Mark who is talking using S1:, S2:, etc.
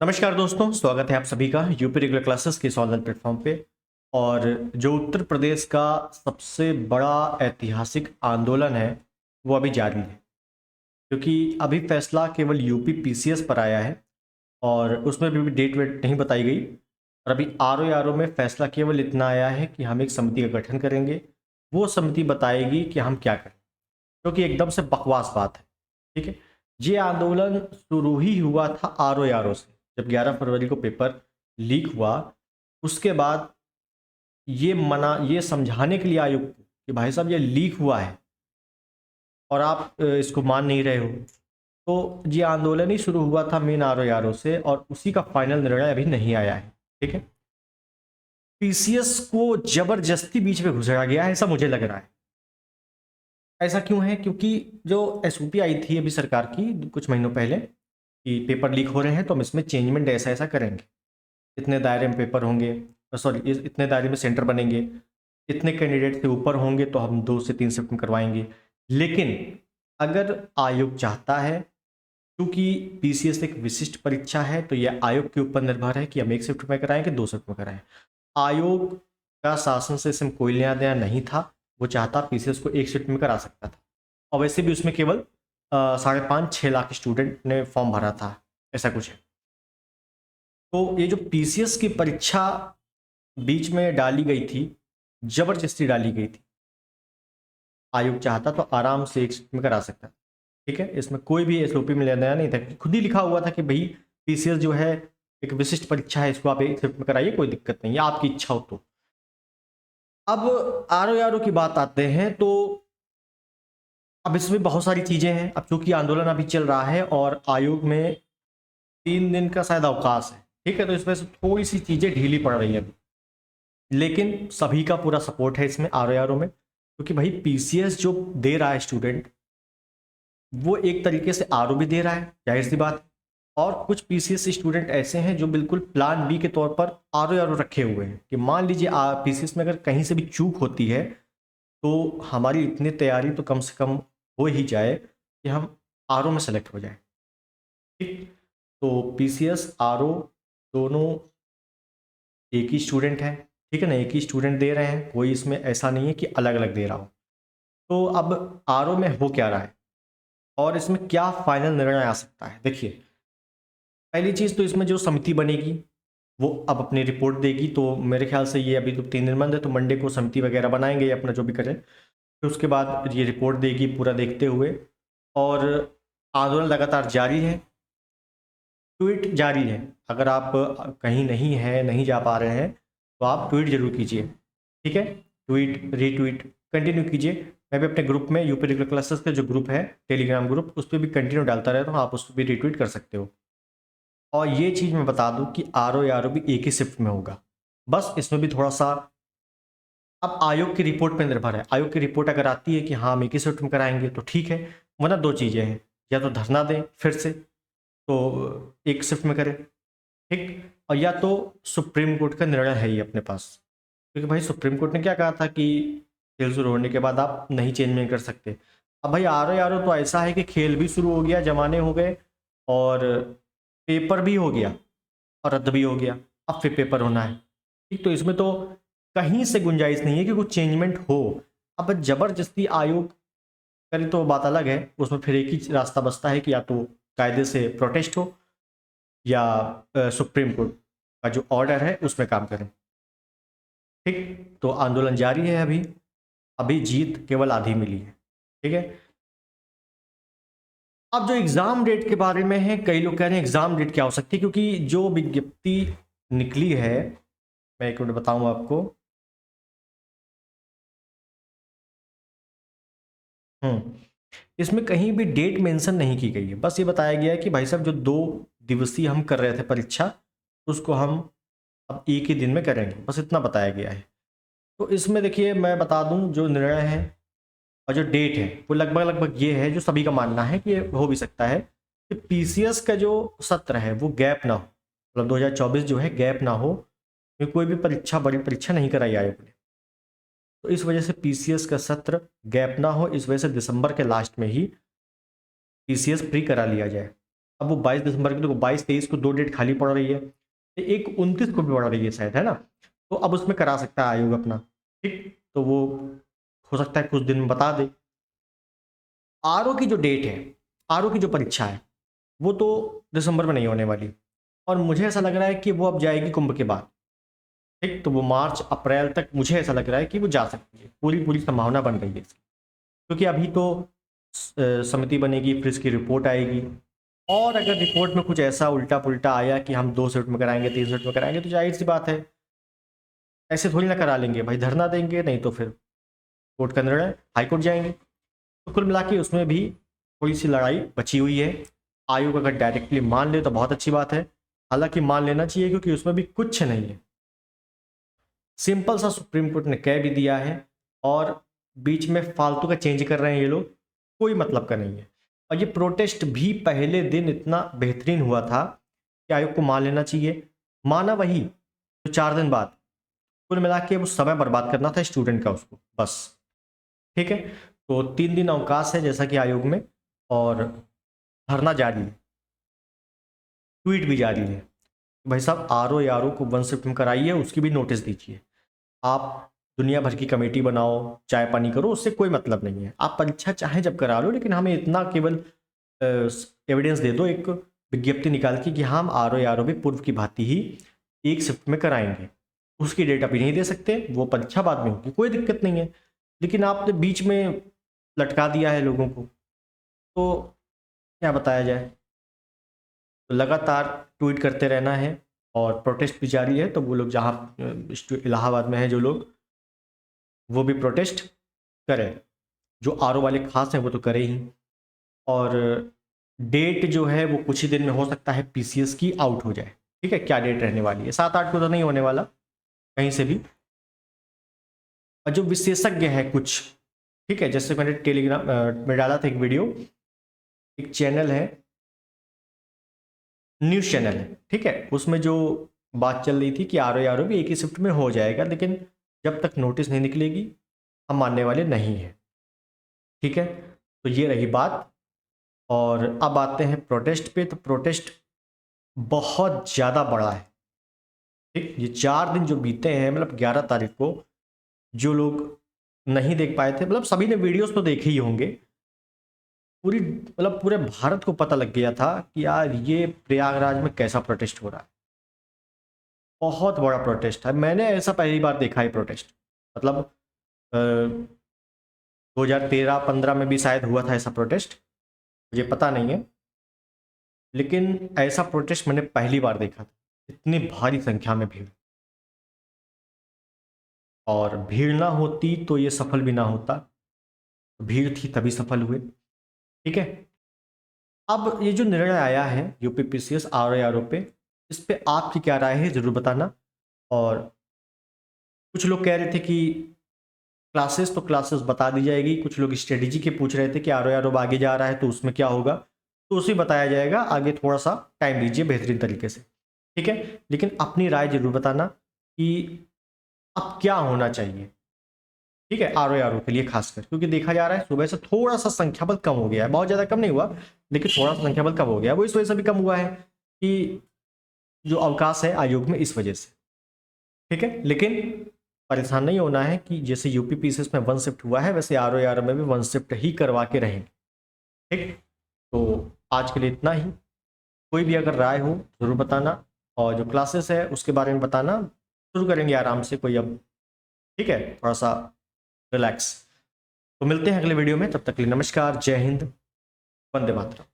S1: नमस्कार दोस्तों, स्वागत है आप सभी का यूपी रेगुलर क्लासेस के इस ऑनलाइन प्लेटफॉर्म पे। और जो उत्तर प्रदेश का सबसे बड़ा ऐतिहासिक आंदोलन है वो अभी जारी है, क्योंकि अभी फैसला केवल यूपी पीसीएस पर आया है और उसमें भी डेट वेट नहीं बताई गई। और अभी आर ओ में फैसला केवल इतना आया है कि हम एक समिति का गठन करेंगे, वो समिति बताएगी कि हम क्या करें, क्योंकि एकदम से बकवास बात है। ठीक है, ये आंदोलन शुरू ही हुआ था आर ओ से। जब 11 फरवरी को पेपर लीक हुआ, उसके बाद ये समझाने के लिए आयोग को कि भाई साहब ये लीक हुआ है और आप इसको मान नहीं रहे हो, तो ये आंदोलन ही शुरू हुआ था मेन आर ओ से और उसी का फाइनल निर्णय अभी नहीं आया है। ठीक है, पीसीएस को जबरदस्ती बीच में घुसाया गया है, ऐसा मुझे लग रहा है। ऐसा क्यों है? क्योंकि जो एसओपी आई थी अभी सरकार की कुछ महीनों पहले कि पेपर लीक हो रहे हैं तो हम इसमें चेंजमेंट ऐसा ऐसा करेंगे, इतने दायरे में पेपर होंगे, सॉरी इतने दायरे में सेंटर बनेंगे, इतने कैंडिडेट से ऊपर होंगे तो हम 2 से 3 शिफ्ट में करवाएंगे। लेकिन अगर आयोग चाहता है, क्योंकि पीसीएस एक विशिष्ट परीक्षा है, तो यह आयोग के ऊपर निर्भर है कि हम 1 शिफ्ट में कराएं कि 2 शिफ्ट में कराएं। आयोग का शासन से इसमें कोई लेना देना नहीं था, वो चाहता पीसीएस को 1 शिफ्ट में करा सकता था। और वैसे भी उसमें केवल 5.5-6 लाख स्टूडेंट ने फॉर्म भरा था, ऐसा कुछ है। तो ये जो पीसीएस की परीक्षा बीच में डाली गई थी, जबरदस्ती डाली गई थी। आयोग चाहता तो आराम से 1 शिफ्ट में करा सकता। ठीक है, इसमें कोई भी एसओपी में लेना देना नहीं था, खुद ही लिखा हुआ था कि भाई पीसीएस जो है एक विशिष्ट परीक्षा है, इसको आप 1 शिफ्ट में कराइए, कोई दिक्कत नहीं है, आपकी इच्छा हो तो। अब आर ओ की बात आते हैं तो अब इसमें बहुत सारी चीजें हैं। अब चूंकि आंदोलन अभी चल रहा है और आयोग में 3 दिन का शायद अवकाश है, ठीक है, तो इसमें से थोड़ी सी चीजें ढीली पड़ रही है अभी। लेकिन सभी का पूरा सपोर्ट है इसमें आर ओ में, क्योंकि भाई पीसीएस जो दे रहा है स्टूडेंट, वो एक तरीके से आर ओ भी दे रहा है, जाहिर सी बात है। और कुछ पीसीएस स्टूडेंट ऐसे हैं जो बिल्कुल प्लान बी के तौर पर आर ओ रखे हुए हैं कि मान लीजिए पीसीएस में अगर कहीं से भी चूक होती है तो हमारी इतनी तैयारी तो कम से कम हो ही जाए कि हम आर ओ में सेलेक्ट हो जाए। ठीक, तो पीसीएस आर ओ दोनों एक ही स्टूडेंट है, ठीक है ना, एक ही स्टूडेंट दे रहे हैं, कोई इसमें ऐसा नहीं है कि अलग अलग दे रहा हो। तो अब आर ओ में हो क्या रहा है और इसमें क्या फाइनल निर्णय आ सकता है? देखिए, पहली चीज़ तो इसमें जो समिति बनेगी वो अब अपनी रिपोर्ट देगी, तो मेरे ख्याल से ये अभी तो 3 दिन बंद है, तो मंडे को समिति वगैरह बनाएंगे अपना जो भी करें, फिर उसके बाद ये रिपोर्ट देगी पूरा देखते हुए। और आंदोलन लगातार जारी है, ट्वीट जारी है। अगर आप कहीं नहीं है, नहीं जा पा रहे हैं, तो आप ट्वीट जरूर कीजिए। ठीक है, ट्वीट रीट्वीट कंटिन्यू कीजिए। मैं भी अपने ग्रुप में यूपी रेगुलर क्लासेस का जो ग्रुप है टेलीग्राम ग्रुप, उस पर भी कंटिन्यू डालता रहता हूँ, आप उस पर भी रीट्वीट कर सकते हो। और ये चीज़ मैं बता दूं कि आर ओ भी एक ही शिफ्ट में होगा, बस इसमें भी थोड़ा सा अब आयोग की रिपोर्ट पर निर्भर है। आयोग की रिपोर्ट अगर आती है कि हाँ हम एक ही शिफ्ट में कराएंगे तो ठीक है, वरना 2 चीज़ें हैं, या तो धरना दें फिर से तो 1 शिफ्ट में करें, ठीक, और या तो सुप्रीम कोर्ट का निर्णय है ही अपने पास, क्योंकि भाई सुप्रीम कोर्ट ने क्या कहा था कि खेल शुरू होने के बाद आप नहीं चेंज में कर सकते। अब भाई आर ओ तो ऐसा है कि खेल भी शुरू हो गया, जमाने हो गए, और पेपर भी हो गया और रद्द भी हो गया, अब फिर पेपर होना है। ठीक, तो इसमें तो कहीं से गुंजाइश नहीं है कि कुछ चेंजमेंट हो। अब जबरदस्ती आयोग करे तो बात अलग है, उसमें फिर एक ही रास्ता बचता है कि या तो कायदे से प्रोटेस्ट हो या सुप्रीम कोर्ट का जो ऑर्डर है उसमें काम करें। ठीक, तो आंदोलन जारी है अभी, अभी जीत केवल आधी मिली है। ठीक है, अब जो एग्ज़ाम डेट के बारे में है, कई लोग कह रहे हैं एग्ज़ाम डेट क्या हो सकती है, क्योंकि जो विज्ञप्ति निकली है, मैं एक मिनट बताऊं आपको। इसमें कहीं भी डेट मेंशन नहीं की गई है, बस ये बताया गया है कि भाई साहब जो 2 दिवसीय हम कर रहे थे परीक्षा, उसको हम अब एक ही दिन में करेंगे, बस इतना बताया गया है। तो इसमें देखिए मैं बता दूं जो निर्णय है और जो डेट है वो लगभग लगभग ये है, जो सभी का मानना है कि ये हो भी सकता है कि पीसीएस का जो सत्र है वो गैप ना हो, मतलब 2024 जो है गैप ना हो, क्योंकि कोई भी परीक्षा बड़ी परीक्षा नहीं कराई आयोग ने, तो इस वजह से पीसीएस का सत्र गैप ना हो, इस वजह से दिसंबर के लास्ट में ही पीसीएस प्री करा लिया जाए। अब वो 22 दिसंबर की, तो 22-23 को 2 डेट खाली पड़ रही है, एक 29 को भी पड़ रही है शायद, है ना। तो अब उसमें करा सकता है आयोग अपना, ठीक। तो वो हो सकता है कुछ दिन में बता दे। आरओ की जो डेट है, आरओ की जो परीक्षा है, वो तो दिसंबर में नहीं होने वाली, और मुझे ऐसा लग रहा है कि वो अब जाएगी कुंभ के बाद, ठीक। तो वो मार्च अप्रैल तक मुझे ऐसा लग रहा है कि वो जा सकती है, पूरी पूरी संभावना बन रही है इसकी, क्योंकि अभी तो समिति बनेगी, फिर इसकी रिपोर्ट आएगी, और अगर रिपोर्ट में कुछ ऐसा उल्टा पुल्टा आया कि हम 2 शिफ्ट में कराएंगे, 3 शिफ्ट में कराएंगे, तो जाहिर सी बात है ऐसे थोड़ी ना करा लेंगे भाई, धरना देंगे, नहीं तो फिर कोर्ट का निर्णय, हाई कोर्ट जाएंगे। तो कुल मिला के उसमें भी थोड़ी सी लड़ाई बची हुई है। आयोग अगर डायरेक्टली मान ले तो बहुत अच्छी बात है, हालांकि मान लेना चाहिए, क्योंकि उसमें भी कुछ नहीं है, सिंपल सा सुप्रीम कोर्ट ने कह भी दिया है, और बीच में फालतू का चेंज कर रहे हैं ये लोग, कोई मतलब का नहीं है। और ये प्रोटेस्ट भी पहले दिन इतना बेहतरीन हुआ था कि आयोग को मान लेना चाहिए, माना वही तो 4 दिन बाद, कुल मिला के वो समय बर्बाद करना था स्टूडेंट का उसको, बस, ठीक है। तो 3 दिन अवकाश है जैसा कि आयोग में, और धरना जारी है, ट्वीट भी जारी है। भाई साहब, आरओ या आरओ को 1 शिफ्ट में कराइए, उसकी भी नोटिस दीजिए। आप दुनिया भर की कमेटी बनाओ, चाय पानी करो, उससे कोई मतलब नहीं है, आप परीक्षा चाहे जब करा लो, लेकिन हमें इतना केवल एविडेंस दे दो, एक विज्ञप्ति निकाल के कि हम आरओ या आरओ भी पूर्व की भांति ही 1 शिफ्ट में कराएंगे। उसकी डेट अभी नहीं दे सकते, वो परीक्षा बाद में होगी, कोई दिक्कत नहीं है, लेकिन आपने बीच में लटका दिया है लोगों को, तो क्या बताया जाए। तो लगातार ट्वीट करते रहना है, और प्रोटेस्ट भी जारी है, तो वो लोग जहाँ इलाहाबाद में हैं जो लोग, वो भी प्रोटेस्ट करें, जो आरओ वाले खास हैं वो तो करें ही। और डेट जो है वो कुछ ही दिन में हो सकता है पीसीएस की आउट हो जाए, ठीक है। क्या डेट रहने वाली है, 7-8 को तो नहीं होने वाला कहीं से भी। और जो विशेषज्ञ है कुछ, ठीक है, जैसे मैंने टेलीग्राम में डाला था एक वीडियो, एक चैनल है, न्यूज़ चैनल है, ठीक है, उसमें जो बात चल रही थी कि आरओ भी एक ही शिफ्ट में हो जाएगा, लेकिन जब तक नोटिस नहीं निकलेगी हम मानने वाले नहीं हैं, ठीक है। तो ये रही बात। और अब आते हैं प्रोटेस्ट पे, तो प्रोटेस्ट बहुत ज़्यादा बड़ा है, ठीक। ये 4 दिन जो बीते हैं, मतलब 11 तारीख को, जो लोग नहीं देख पाए थे, मतलब सभी ने वीडियोस तो देखे ही होंगे, पूरी मतलब पूरे भारत को पता लग गया था कि यार ये प्रयागराज में कैसा प्रोटेस्ट हो रहा है, बहुत बड़ा प्रोटेस्ट है। मैंने ऐसा पहली बार देखा है प्रोटेस्ट, मतलब 2013-15 में भी शायद हुआ था ऐसा प्रोटेस्ट, मुझे पता नहीं है, लेकिन ऐसा प्रोटेस्ट मैंने पहली बार देखा था, इतनी भारी संख्या में भीड़, और भीड़ ना होती तो ये सफल भी ना होता, भीड़ थी तभी सफल हुए, ठीक है। अब ये जो निर्णय आया है यूपीपीसीएस आरओ पे, इस पे आपकी क्या राय है ज़रूर बताना। और कुछ लोग कह रहे थे कि क्लासेस तो क्लासेस बता दी जाएगी, कुछ लोग स्ट्रेटेजी के पूछ रहे थे कि आरओ आगे जा रहा है तो उसमें क्या होगा, तो उसे बताया जाएगा आगे, थोड़ा सा टाइम दीजिए बेहतरीन तरीके से, ठीक है। लेकिन अपनी राय जरूर बताना कि अब क्या होना चाहिए, ठीक है, आरओ के लिए खासकर, क्योंकि देखा जा रहा है सुबह से थोड़ा सा संख्या बल कम हो गया है, बहुत ज़्यादा कम नहीं हुआ, लेकिन थोड़ा सा संख्या बल कम हो गया है। वो इस वजह से भी कम हुआ है कि जो अवकाश है आयोग में, इस वजह से, ठीक है। लेकिन परेशान नहीं होना है कि जैसे यूपी पीसीएस में 1 शिफ्ट हुआ है, वैसे आरओ में भी 1 शिफ्ट ही करवा के रहेंगे, ठीक। तो आज के लिए इतना ही, कोई भी अगर राय हो ज़रूर बताना, और जो क्लासेस है उसके बारे में बताना, शुरू करेंगे आराम से कोई अब, ठीक है, थोड़ा सा रिलैक्स। तो मिलते हैं अगले वीडियो में, तब तक के लिए नमस्कार, जय हिंद, वंदे मातरम।